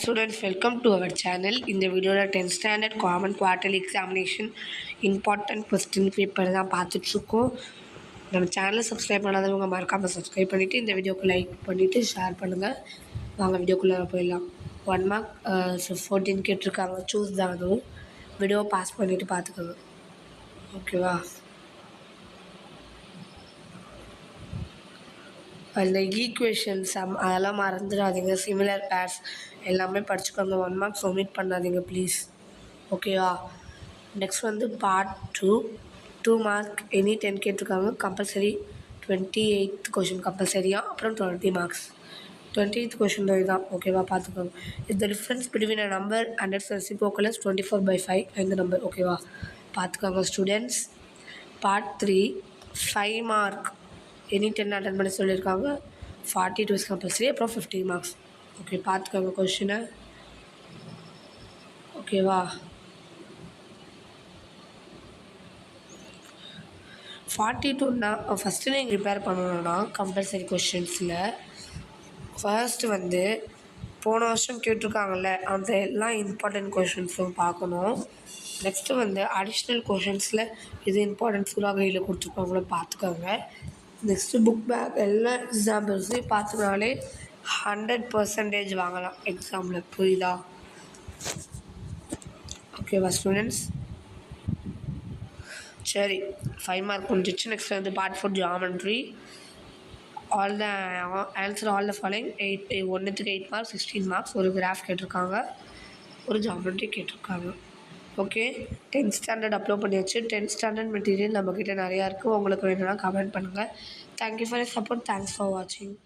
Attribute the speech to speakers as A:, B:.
A: students, welcome to our channel. இந்த வீடியோவில் 10th standard common quarterly examination important question paper தான் பார்த்துட்ருக்கோம். நம்ம சேனலை சப்ஸ்கிரைப் பண்ணாதவங்க மறக்காமல் சப்ஸ்கிரைப் பண்ணிவிட்டு இந்த வீடியோக்கு லைக் பண்ணிவிட்டு ஷேர் பண்ணுங்கள். வாங்க வீடியோக்குள்ளே போயிடலாம். 1 மார்க் 14 கேட்டிருக்காங்க. சூஸ் தான் அதுவும். வீடியோவை பாஸ் பண்ணிவிட்டு பார்த்துக்கோங்க, ஓகேவா? அந்த ஈக்குவேஷன்ஸ் அதெல்லாம் மறந்துடாதீங்க. சிமிலர் பேர்ஸ் எல்லாமே படிச்சுக்கோங்க. 1 மார்க்ஸ் ஒமிட் பண்ணாதீங்க ப்ளீஸ், ஓகேவா? நெக்ஸ்ட் வந்து பார்ட் 2 மார்க் எனி 10 கேட்டிருக்காங்க. கம்பல்சரி 28th கொஷின் கம்பல்சரியாக. அப்புறம் 20 மார்க்ஸ். 20th கொஷின் தான், ஓகேவா? பார்த்துக்கோங்க. இந்த difference between a number and it's reciprocal is 24/5 இந்த நம்பர், ஓகேவா? பார்த்துக்கோங்க students. Part 3 5 mark any 10 attend பண்ண சொல்லியிருக்காங்க. 42 இஸ் கம்பல்சரி. அப்புறம் 50 மார்க்ஸ். ஓகே, பார்த்துக்கோங்க கொஷினை, ஓகேவா? 42ன்னா ஃபஸ்ட்டு நீங்கள் ப்ரிப்பேர் பண்ணணுன்னா கம்பல்சரி கொஷின்ஸில் ஃபர்ஸ்ட்டு வந்து போன வருஷம் கேட்டிருக்காங்கல்ல அந்த எல்லாம் இம்பார்ட்டன்ட் கொஷின்ஸும் பார்க்கணும். நெக்ஸ்ட்டு வந்து அடிஷ்னல் கொஷின்ஸில் இது இம்பார்ட்டன்ட் ஃபுல்லாக கையில் கொடுத்துருக்காங்களோ பார்த்துக்கோங்க. நெக்ஸ்ட்டு புக் பேக் எல்லா எக்ஸாம்பிள்ஸையும் பார்த்துனாலே 100% வாங்கலாம் எக்ஸாமில், புரியுதா? ஓகேவா ஸ்டூடெண்ட்ஸ்? சரி, 5 மார்க் முடிஞ்சிச்சு. நெக்ஸ்ட் வந்து part 4 geometry. All the answer all the following 1க்கு 8 மார்க்ஸ், 16 மார்க்ஸ். ஒரு கிராஃப் கேட்டிருக்காங்க, ஒரு ஜியாமெட்ரி கேட்டிருக்காங்க. ஓகே, 10th ஸ்டாண்டர்ட் அப்லோட் பண்ணியாச்சு. 10th ஸ்டாண்டர்ட் மெட்டீரியல் நம்மக்கிட்ட நிறையா இருக்குது. உங்களுக்கு வேணும்னா கமெண்ட் பண்ணுங்கள். Thank you for your support. Thanks for வாட்சிங்.